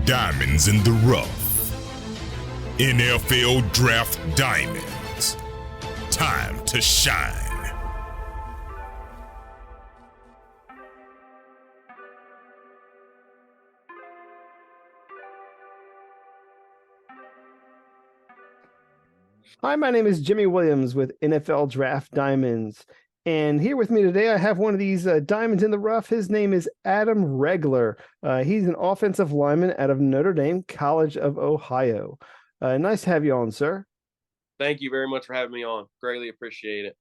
Diamonds in the rough. NFL Draft Diamonds. Time to shine. Hi, my name is Jimmy Williams with NFL Draft Diamonds. And here with me today, I have one of these diamonds in the rough. His name is Adam Riegler. He's an offensive lineman out of Notre Dame College of Ohio. Nice to have you on, sir. Thank you very much for having me on. Greatly appreciate it.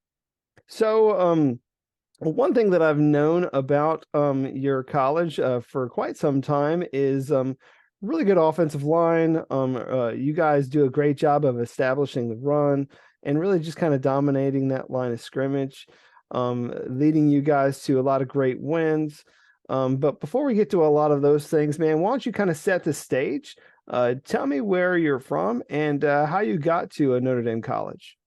So, one thing that I've known about your college for quite some time is really good offensive line. You guys do a great job of establishing the run and really just kind of dominating that line of scrimmage, leading you guys to a lot of great wins. But before we get to a lot of those things, man, why don't you kind of set the stage? Tell me where you're from and how you got to Notre Dame College.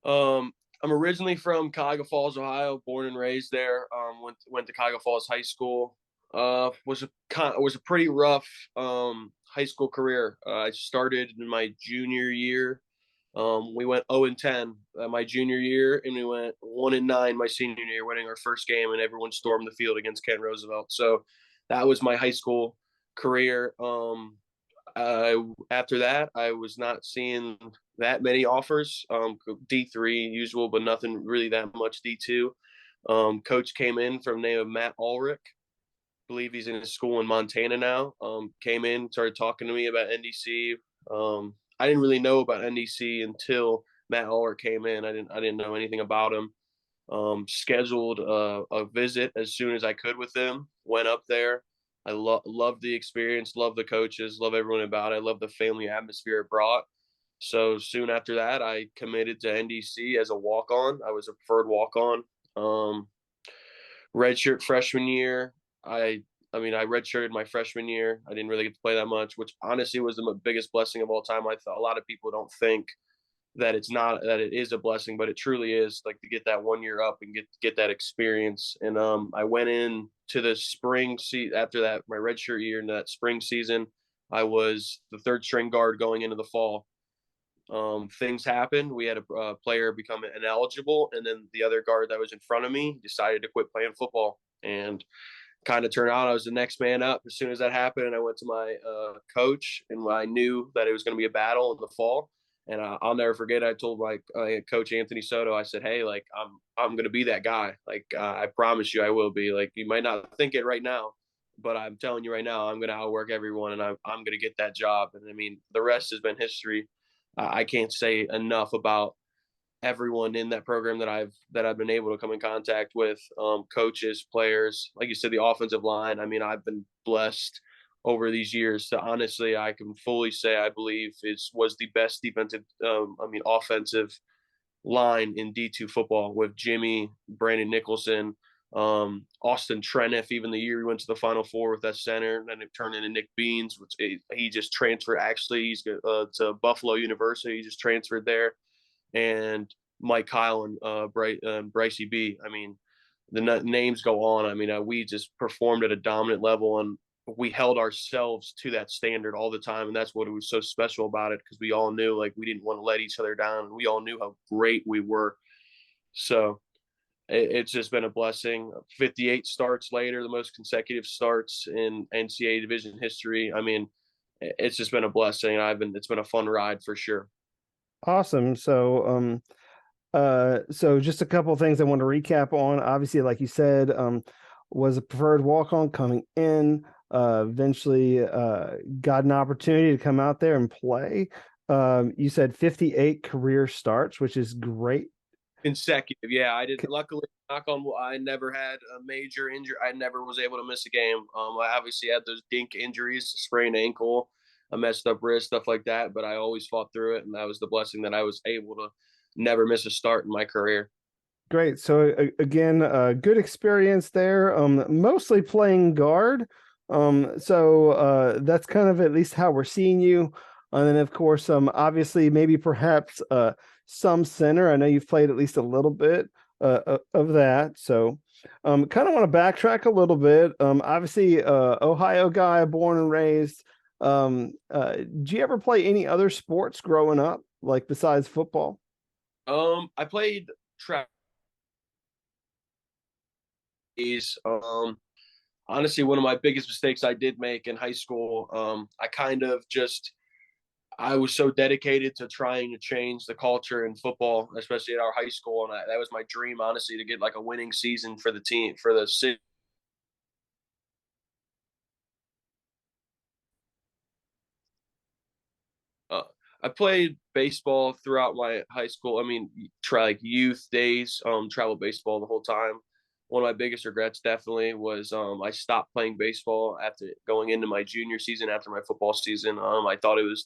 I'm originally from Cuyahoga Falls, Ohio, born and raised there. Went to Cuyahoga Falls High School. Was a pretty rough high school career. I started in my junior year. We went 0-10 my junior year, and we went 1-9 my senior year, winning our first game, and everyone stormed the field against Kent Roosevelt. So that was my high school career. After that, I was not seeing that many offers. D3 usual, but nothing really that much D2. Coach came in from the name of Matt Ulrich. Believe he's in a school in Montana now. Came in, started talking to me about NDC. I didn't really know about NDC until Matt Ulrich came in. I didn't know anything about him. Scheduled a visit as soon as I could with him. Went up there. I love the experience, love the coaches, love everyone about it. I love the family atmosphere it brought. So soon after that, I committed to NDC as a walk-on. I was a preferred walk-on. Redshirt freshman year. I redshirted my freshman year. I didn't really get to play that much, which honestly was the biggest blessing of all time. I thought a lot of people don't think that it is a blessing, but it truly is, like, to get that 1 year up and get that experience. And I went in to the spring after that, my redshirt year, into that spring season. I was the third string guard going into the fall. Things happened. We had a player become ineligible, and then the other guard that was in front of me decided to quit playing football, and kind of turned out I was the next man up as soon as that happened. And I went to my coach, and I knew that it was going to be a battle in the fall. And I'll never forget, I told my coach, Anthony Soto, I said, hey, like, I'm going to be that guy. Like, I promise you I will be. Like, you might not think it right now, but I'm telling you right now, I'm going to outwork everyone, and I'm going to get that job. And I mean, the rest has been history. I can't say enough about everyone in that program that I've been able to come in contact with, coaches, players, like you said, the offensive line. I mean, I've been blessed over these years to, honestly, I can fully say I believe was the best offensive line in D2 football, with Jimmy, Brandon Nicholson, Austin Treniff. Even the year we went to the Final Four with that center, and then it turned into Nick Beans, which he just transferred. Actually, he's to Buffalo University. He just transferred there. And Mike Kyle and Brycey B. I mean, the names go on. I mean, we just performed at a dominant level, and we held ourselves to that standard all the time. And that's what was so special about it, because we all knew, like, we didn't want to let each other down. And we all knew how great we were. So it's just been a blessing. 58 starts later, the most consecutive starts in NCAA division history. I mean, it's just been a blessing. It's been a fun ride for sure. Awesome. So, so just a couple of things I want to recap on. Obviously, like you said, was a preferred walk-on coming in, eventually got an opportunity to come out there and play. You said 58 career starts, which is great. Consecutive. Yeah, I did. Luckily, knock on wood, I never had a major injury. I never was able to miss a game. I obviously had those dink injuries, sprained ankle, a messed up wrist, stuff like that, but I always fought through it, and that was the blessing that I was able to never miss a start in my career. Great. So again, good experience there. Mostly playing guard. So that's kind of at least how we're seeing you. And then, of course, obviously, maybe perhaps some center. I know you've played at least a little bit of that. So kind of want to backtrack a little bit. Obviously, Ohio guy, born and raised. Do you ever play any other sports growing up, like besides football? I played track. Honestly, one of my biggest mistakes I did make in high school, I kind of just I was so dedicated to trying to change the culture in football, especially at our high school, and that was my dream, honestly, to get like a winning season for the team, for the city. Uh, I played baseball throughout my high school. I mean, try like youth days, travel baseball the whole time. One of my biggest regrets definitely was I stopped playing baseball after going into my junior season after my football season. I thought it was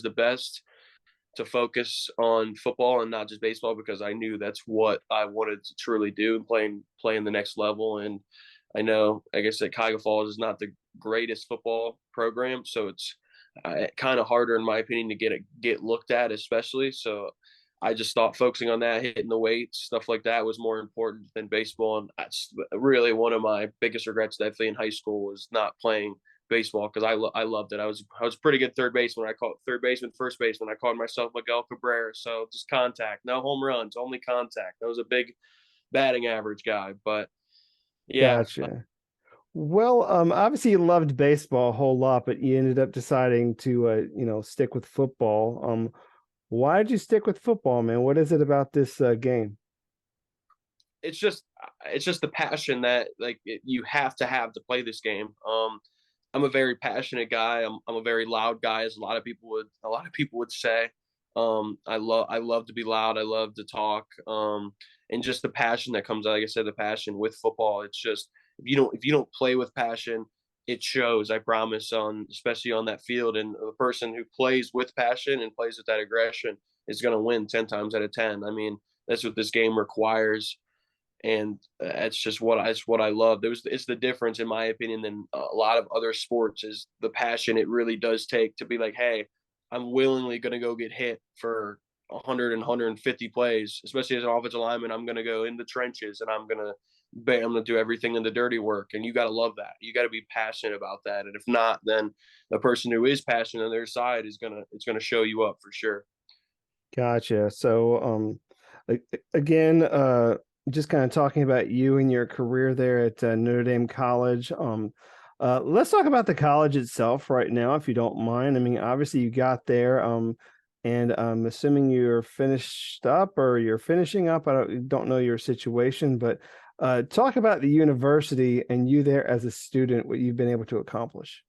the best to focus on football and not just baseball because I knew that's what I wanted to truly do and playing the next level. And I know, like I said, Cuyahoga Falls is not the greatest football program, so it's kind of harder, in my opinion, to get looked at, especially. So I just thought focusing on that, hitting the weights, stuff like that, was more important than baseball. And that's really one of my biggest regrets, definitely in high school, was not playing baseball because I loved it. I was pretty good third baseman. I called third baseman, first baseman. I called myself Miguel Cabrera. So just contact, no home runs, only contact. I was a big batting average guy, but yeah, Gotcha. Well, obviously you loved baseball a whole lot, but you ended up deciding to, stick with football. Why did you stick with football, man? What is it about this game? it's just the passion that you have to play this game. I'm a very passionate guy. I'm a very loud guy, as a lot of people would say. I love to be loud. I love to talk. And just the passion that comes out. Like I said, the passion with football. It's just if you don't play with passion, it shows. I promise. On especially on that field, and the person who plays with passion and plays with that aggression is going to win 10 times out of 10. I mean, that's what this game requires, and it's what I love. It's the difference, in my opinion, than a lot of other sports, is the passion it really does take to be like, hey, I'm willingly going to go get hit for 100 and 150 plays, especially as an offensive lineman. I'm going to go in the trenches and I'm going to do everything in the dirty work, and you got to love that. You got to be passionate about that, and if not, then the person who is passionate on their side it's going to show you up for sure. Gotcha. So, again, just kind of talking about you and your career there at Notre Dame College. Let's talk about the college itself right now, if you don't mind. I mean, obviously you got there, and I'm assuming you're finished up or you're finishing up. I don't know your situation, but talk about the university and you there as a student, what you've been able to accomplish.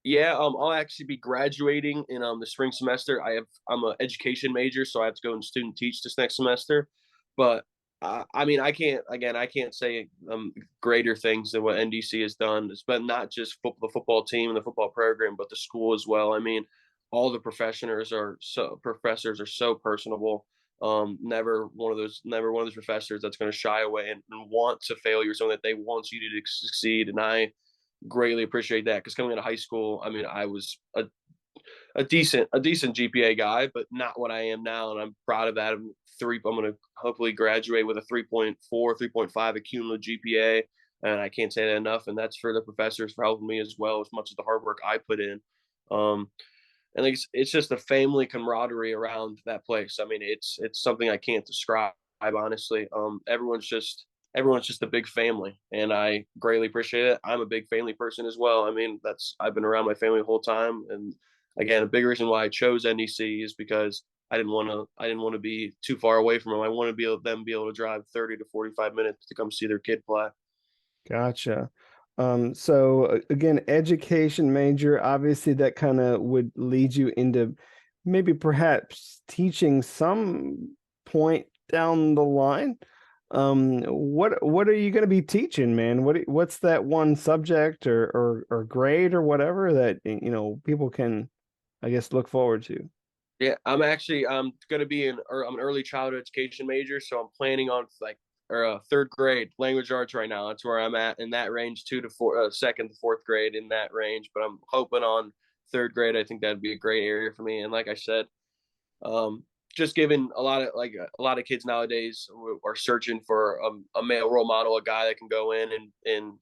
Yeah, I'll actually be graduating in the spring semester. I'm an education major, so I have to go and student teach this next semester. But I mean, I can't say greater things than what NDC has done. It's been not just the football team and the football program, but the school as well. I mean, all the professors are so personable. Never one of those professors that's going to shy away and want to fail you, or something that they want you to succeed. And I greatly appreciate that, because coming out of high school, I mean, I was a decent GPA guy, but not what I am now, and I'm proud of that. I'm going to hopefully graduate with a 3.4, 3.5 cumulative GPA, and I can't say that enough. And that's for the professors for helping me as well, as much as the hard work I put in. Um, and it's just the family camaraderie around that place. I mean, it's something I can't describe, honestly. Everyone's just a big family, and I greatly appreciate it. I'm a big family person as well. I mean, that's I've been around my family the whole time, and again, a big reason why I chose NDC is because I didn't want to be too far away from them. I want to be able to drive 30 to 45 minutes to come see their kid play. Gotcha. So again, education major, obviously that kind of would lead you into maybe perhaps teaching some point down the line. What are you going to be teaching, man? What's that one subject or grade or whatever that people can, I guess, look forward to? Yeah, I'm gonna be I'm an early childhood education major, so I'm planning on third grade language arts right now. That's where I'm at, in that range, two to four, second to fourth grade, in that range. But I'm hoping on third grade. I think that'd be a great area for me. And like I said, just given a lot of kids nowadays are searching for a male role model, a guy that can go in and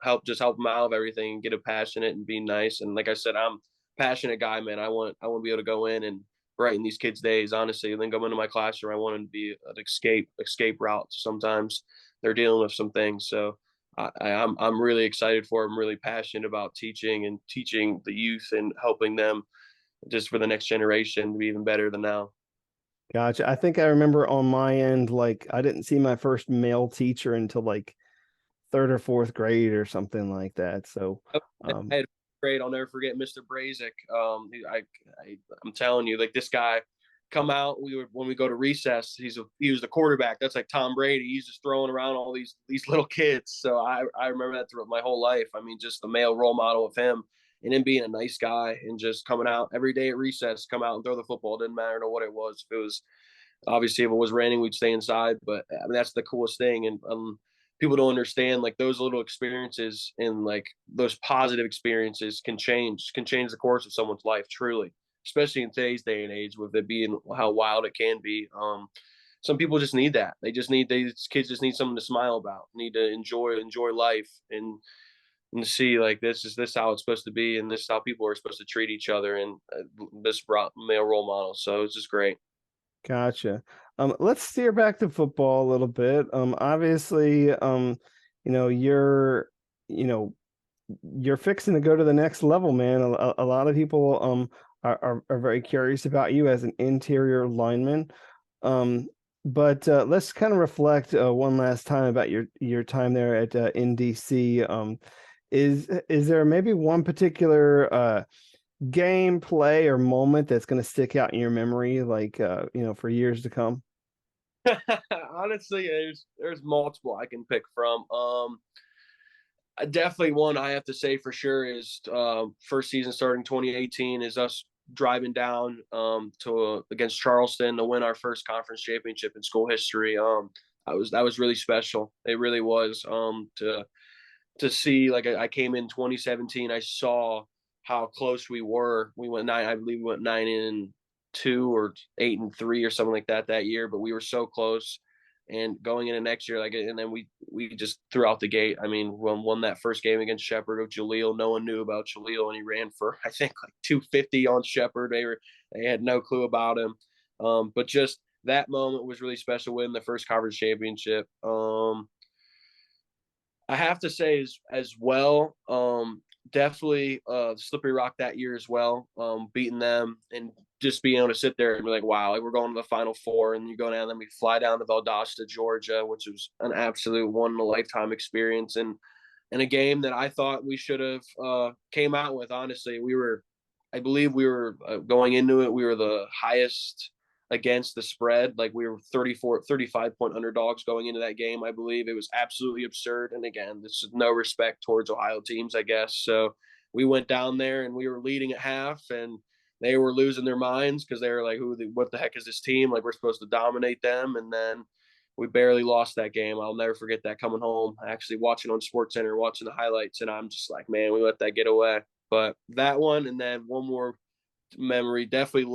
help them out of everything and get a passionate and be nice. And like I said, I'm a passionate guy, man. I want to be able to go in and brighten these kids' days, honestly. And then go into my classroom. I want them to be an escape route. Sometimes they're dealing with some things. So I'm really excited for it. I'm really passionate about teaching the youth and helping them just for the next generation to be even better than now. Gotcha. I think I remember on my end, like I didn't see my first male teacher until like third or fourth grade or something like that. So, I had great. I'll never forget Mr. Brazic. I'm telling you, like this guy come out. When we go to recess. He was the quarterback. That's like Tom Brady. He's just throwing around all these little kids. So I remember that throughout my whole life. I mean, just the male role model of him, and him being a nice guy and just coming out every day at recess, come out and throw the football. It didn't matter what it was. If it was obviously if it was raining, we'd stay inside. But I mean, that's the coolest thing. And people don't understand like those little experiences and like those positive experiences can change the course of someone's life truly, especially in today's day and age with it being how wild it can be. Some people just need that. These kids just need something to smile about, need to enjoy life and to see like this how it's supposed to be and this is how people are supposed to treat each other and this brought male role model. So it's just great. gotcha. Let's steer back to football a little bit. Obviously, you know, you know, you're fixing to go to the next level, man. A lot of people are very curious about you as an interior lineman. Um, but let's kind of reflect one last time about your time there at in DC. Is there maybe one particular game, play, or moment that's going to stick out in your memory, like for years to come? Honestly, there's multiple I can pick from. Definitely one I have to say for sure is first season starting 2018 is us driving down against Charleston to win our first conference championship in school history. That was really special. It really was. To see like I came in 2017, I saw how close we were. We went nine, I believe we went 9-2 or 8-3 or something like that year, but we were so close. And going into next year, like, and then we just threw out the gate. I mean, won that first game against Shepherd of Jaleel. No one knew about Jaleel, and he ran for I think like 250 on Shepherd. They had no clue about him, but just that moment was really special. Winning the first conference championship. I have to say as well, definitely Slippery Rock that year as well, beating them and just being able to sit there and be like, wow, like we're going to the Final Four, and you go down, and then we fly down to Valdosta, Georgia, which was an absolute one in a lifetime experience, and a game that I thought we should have came out with. Honestly, I believe we were going into it, we were the highest against the spread. Like we were 35 point underdogs going into that game. I believe it was absolutely absurd. And again, this is no respect towards Ohio teams, I guess. So we went down there and we were leading at half and they were losing their minds because they were like, what the heck is this team? Like we're supposed to dominate them. And then we barely lost that game. I'll never forget that coming home, actually watching on Sports Center, watching the highlights. And I'm just like, man, we let that get away. But that one, and then one more memory, definitely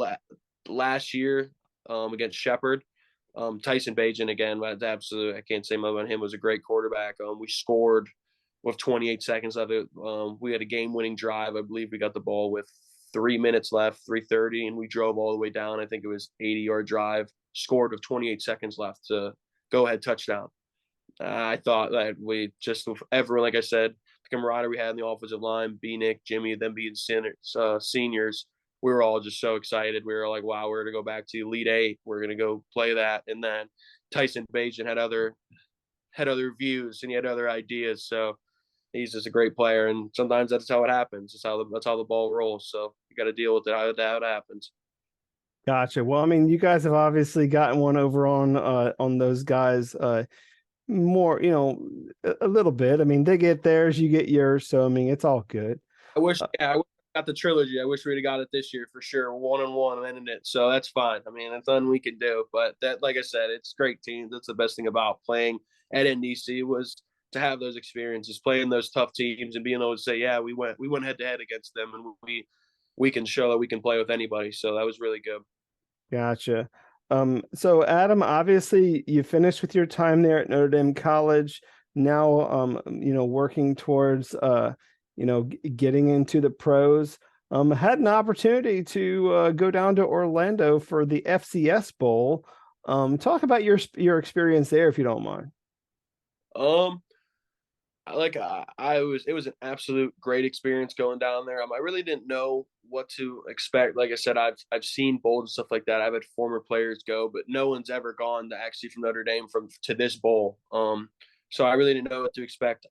last year against Shepherd. Tyson Bajan again, that's absolute. I can't say more about him. Was a great quarterback. We scored with 28 seconds of it. We had a game-winning drive. I believe we got the ball with 3 minutes left, 3:30, and we drove all the way down. I think it was 80-yard drive. Scored with 28 seconds left to go-ahead touchdown. I thought that we just everyone, like I said, the camaraderie we had in the offensive line, B. Nick, Jimmy, them being seniors, we were all just so excited. We were like, wow, we're going to go back to Elite Eight. We're going to go play that. And then Tyson Bajan had other views and he had other ideas. So he's just a great player. And sometimes that's how it happens. That's how the ball rolls. So you got to deal with it how it happens. Gotcha. Well, I mean, you guys have obviously gotten one over on those guys more, a little bit. I mean, they get theirs, you get yours. So I mean, it's all good. I wish I got the trilogy. I wish we'd have got it this year for sure. 1-1 and ended it. So that's fine. I mean, it's nothing we can do. But that, like I said, it's great teams. That's the best thing about playing at NDC was to have those experiences, playing those tough teams and being able to say, yeah, we went head to head against them and we can show that we can play with anybody. So that was really good. Gotcha. So Adam, obviously you finished with your time there at Notre Dame College. Now, working towards, getting into the pros. Had an opportunity to go down to Orlando for the FCS Bowl. Talk about your experience there, if you don't mind. Um, it was an absolute great experience going down there. I really didn't know what to expect. Like I said, I've seen bowls and stuff like that. I've had former players go, but no one's ever gone to actually from Notre Dame from to this bowl. So I really didn't know what to expect.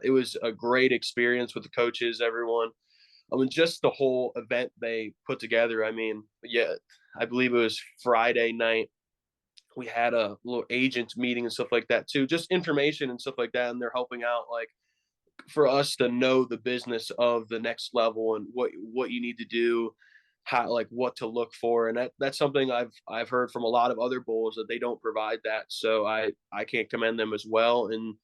It was a great experience with the coaches, everyone. I mean, just the whole event they put together. I mean, yeah, I believe it was Friday night. We had a little agent meeting and stuff like that too, just information and stuff like that. And they're helping out, like, for us to know the business of the next level and what you need to do, how, like, what to look for. And that's something I've heard from a lot of other bowls that they don't provide that. So I can't commend them as well. And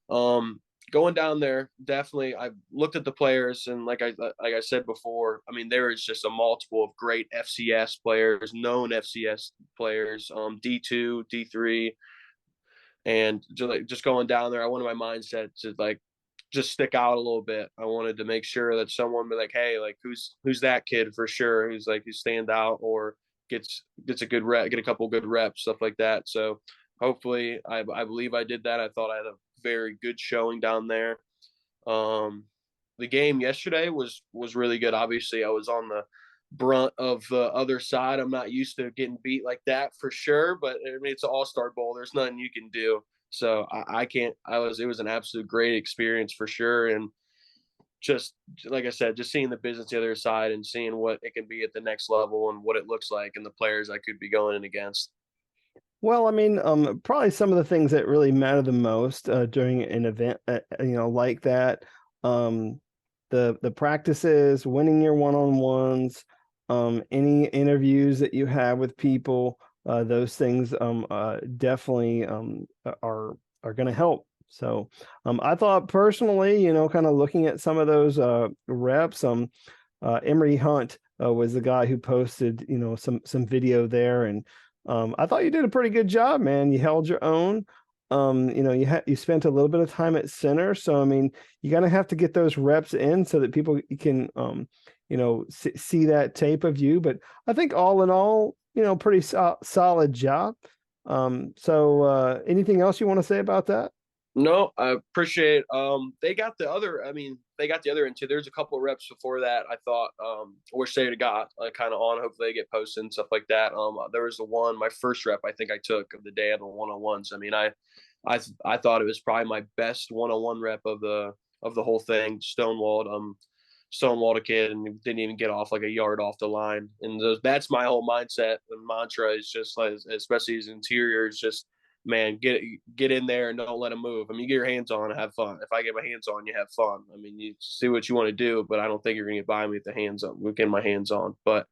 um, going down there, definitely, I've looked at the players, and like I said before, I mean, there is just a multiple of great FCS players, known FCS players, D2, D3, and just going down there, I wanted my mindset to, like, just stick out a little bit. I wanted to make sure that someone be like, hey, like, who's that kid for sure? Who's like, who stand out or gets a good rep, get a couple good reps, stuff like that. So hopefully, I believe I did that. I thought I had a very good showing down there. Um, the game yesterday was really good. Obviously, I was on the brunt of the other side. I'm not used to getting beat like that for sure, but I mean, it's an all-star bowl. There's nothing you can do. So I can't. It was an absolute great experience for sure, and just like I said, just seeing the business the other side and seeing what it can be at the next level and what it looks like and the players I could be going in against. Well, I mean, probably some of the things that really matter the most during an event, like that, um, the practices, winning your one-on-ones, any interviews that you have with people, those things definitely are going to help. So, I thought personally, kind of looking at some of those reps, Emery Hunt was the guy who posted, some video there, and I thought you did a pretty good job, man. You held your own. You spent a little bit of time at center, so I mean, you're gonna have to get those reps in so that people can, see that tape of you. But I think all in all, pretty solid job. So anything else you want to say about that? No, I appreciate. They got the other. I mean, they got the other end too. There's a couple of reps before that. I thought, I wish they'd have got kind of on. Hopefully, they get posted and stuff like that. There was the one, my first rep, I think I took of the day of the one-on-ones. I mean, I thought it was probably my best one-on-one rep of the whole thing. Stonewalled a kid and didn't even get off like a yard off the line. And that's my whole mindset and mantra is just like, especially his interior, is just, man, get in there and don't let them move. I mean, you get your hands on and have fun. If I get my hands on, you have fun. I mean, you see what you want to do, but I don't think you're gonna get by me with the hands on. We're getting my hands on. But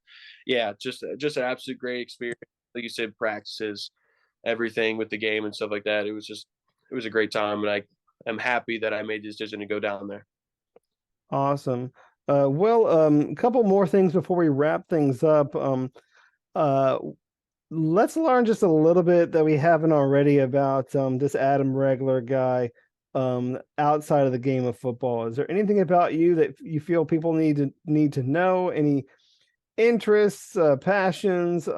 yeah, just an absolute great experience. Like you said, practices, everything with the game and stuff like that. It was a great time, and I am happy that I made the decision to go down there. Awesome. A couple more things before we wrap things up. Uh, let's learn just a little bit that we haven't already about this Adam Riegler guy outside of the game of football. Is there anything about you that you feel people need to know? Any interests, passions?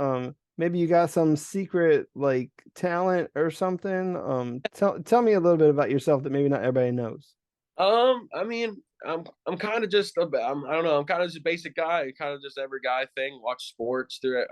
Maybe you got some secret like talent or something. Tell me a little bit about yourself that maybe not everybody knows. I mean, I'm kind of just I don't know. I'm kind of just a basic guy, kind of just every guy thing. Watch sports through it.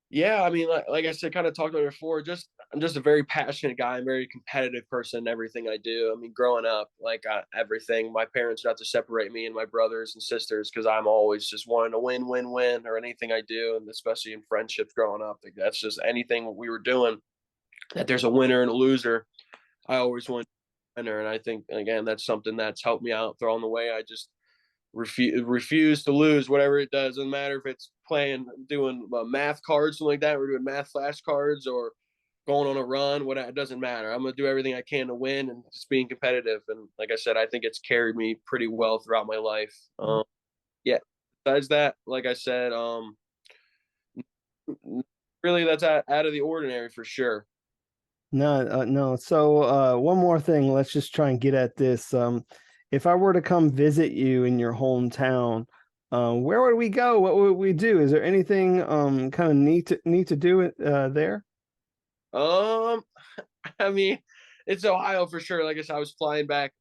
Yeah, I mean, like I said, kind of talked about it before. I'm just a very passionate guy. I'm a very competitive person in everything I do. I mean, growing up, like everything, my parents would have to separate me and my brothers and sisters because I'm always just wanting to win, win, win, or anything I do, and especially in friendships growing up. Like that's just anything we were doing. That there's a winner and a loser. I always want winner, and I think again that's something that's helped me out throughout the way. I just refuse to lose, whatever it does. Doesn't matter if it's doing math cards, something like that. We're doing math flashcards or going on a run. What it doesn't matter. I'm gonna do everything I can to win and just being competitive. And like I said, I think it's carried me pretty well throughout my life. Yeah. Besides that, like I said, Really, that's out of the ordinary for sure. No. So one more thing, let's just try and get at this. If I were to come visit you in your hometown, where would we go? What would we do? Is there anything kind of neat to do there? Um, I mean, it's Ohio for sure. Like I said, I was flying back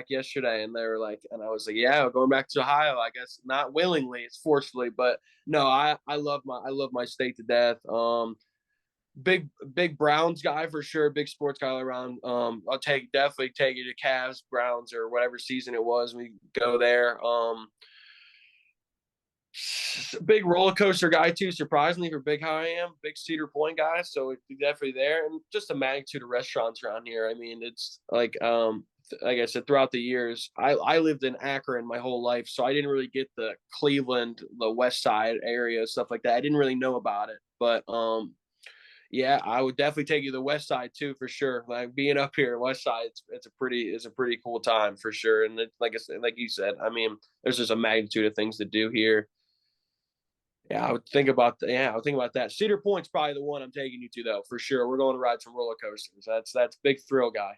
yesterday, and they were like, and I was like, yeah, going back to Ohio. I guess not willingly, it's forcefully, but no, I love my state to death. Big Browns guy for sure, big sports guy all around. I'll definitely take you to Cavs, Browns, or whatever season it was. We go there. Big roller coaster guy too. Surprisingly, for big how I am, big Cedar Point guy. So it's definitely there, and just the magnitude of restaurants around here. I mean, it's like I said, throughout the years, I lived in Akron my whole life, so I didn't really get the Cleveland, the West Side area, stuff like that. I didn't really know about it, but yeah, I would definitely take you to the West Side too, for sure. Like being up here, West Side, it's a pretty cool time for sure. And like I said, like you said, I mean, there's just a magnitude of things to do here. Yeah, I would think about I would think about that. Cedar Point's probably the one I'm taking you to though, for sure. We're going to ride some roller coasters. That's big thrill guy.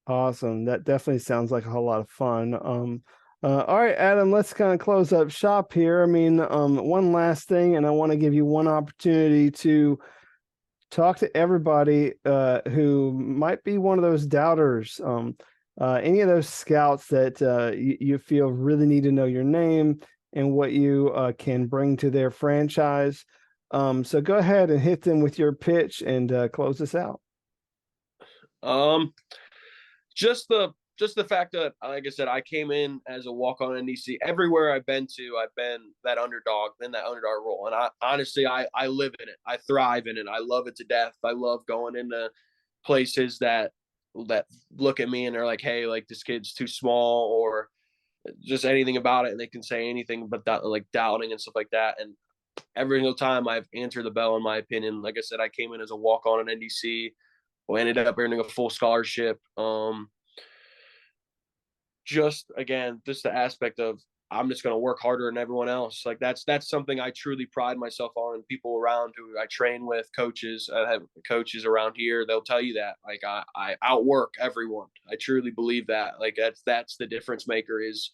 Awesome. That definitely sounds like a whole lot of fun. All right, Adam, let's kind of close up shop here. I mean, one last thing, and I want to give you one opportunity to talk to everybody who might be one of those doubters. Any of those scouts that you feel really need to know your name and what you can bring to their franchise. So go ahead and hit them with your pitch and close this out. Um, just the fact that, like I said, I came in as a walk on NDC. Everywhere I've been to, I've been that underdog in that underdog role, and I honestly I live in it. I thrive in it. I love it to death. I love going into places that look at me and they're like, hey, like this kid's too small, or just anything about it, and they can say anything but that, like doubting and stuff like that. And every single time I've answered the bell, in my opinion. Like I said, I came in as a walk on an NDC. We ended up earning a full scholarship. Just again, just the aspect of I'm just going to work harder than everyone else. Like that's something I truly pride myself on. And people around who I train with, coaches, I have coaches around here, they'll tell you that. Like I outwork everyone. I truly believe that. Like that's the difference maker, is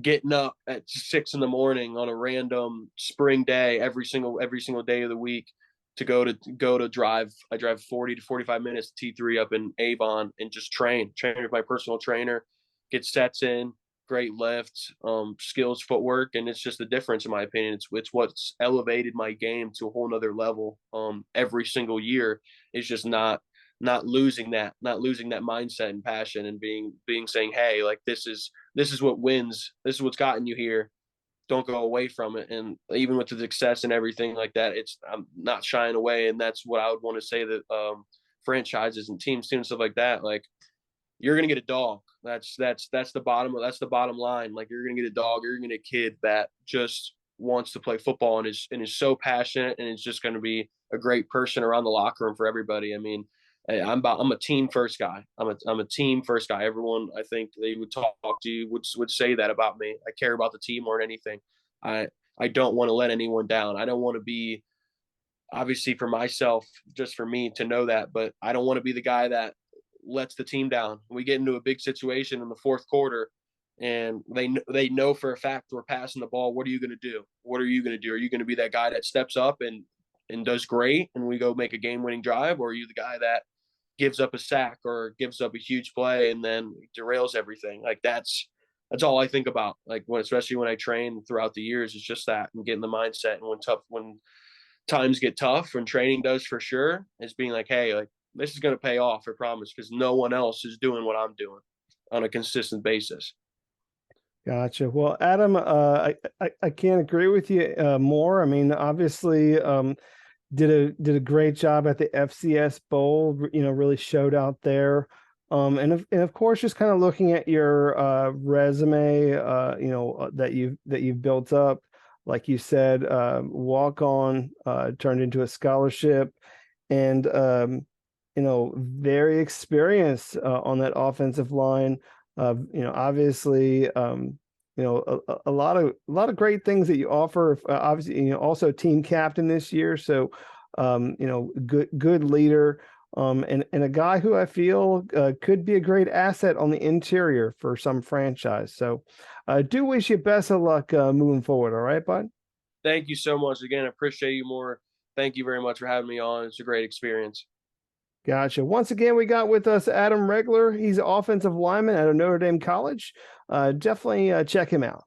getting up at 6 in the morning on a random spring day every single day of the week to go to drive. I drive 40 to 45 minutes to T3 up in Avon and just train with my personal trainer, get sets in, great lifts, skills, footwork, and it's just the difference in my opinion. It's what's elevated my game to a whole nother level. Every single year is just not losing not losing that mindset and passion, and being saying, hey, like this is what wins. This is what's gotten you here. Don't go away from it. And even with the success and everything like that, I'm not shying away. And that's what I would want to say that franchises and teams and stuff like that. Like you're gonna get a dog. That's the bottom line. Like you're gonna get a dog. You're gonna get a kid that just wants to play football and is so passionate, and is just going to be a great person around the locker room for everybody. I mean, I'm a team first guy. I'm a team first guy. Everyone I think they would talk to you would say that about me. I care about the team more than anything. I I don't want to let anyone down. I don't want to be, obviously for myself, just for me to know that, but I don't want to be the guy that lets the team down. We get into a big situation in the fourth quarter, and they know for a fact we're passing the ball. What are you going to do? What are you going to do? Are you going to be that guy that steps up and does great, and we go make a game winning drive, or are you the guy that gives up a sack or gives up a huge play and then derails everything? Like that's all I think about. Like especially when I train throughout the years, is just that, and getting the mindset. And when times get tough, when training does for sure, is being like, hey, like this is going to pay off, I promise, because no one else is doing what I'm doing on a consistent basis. Gotcha. Well, Adam, I can't agree with you more. I mean, obviously, did a great job at the FCS Bowl. You know, really showed out there. And of course, just kind of looking at your resume, that you've built up, like you said, walk on turned into a scholarship, and very experienced on that offensive line. Obviously, a lot of great things that you offer. Obviously, also team captain this year. So, good leader. And a guy who I feel could be a great asset on the interior for some franchise. So I do wish you best of luck moving forward. All right, bud? Thank you so much again. I appreciate you more. Thank you very much for having me on. It's a great experience. Gotcha. Once again, we got with us Adam Riegler. He's an offensive lineman out of Notre Dame College. Definitely check him out.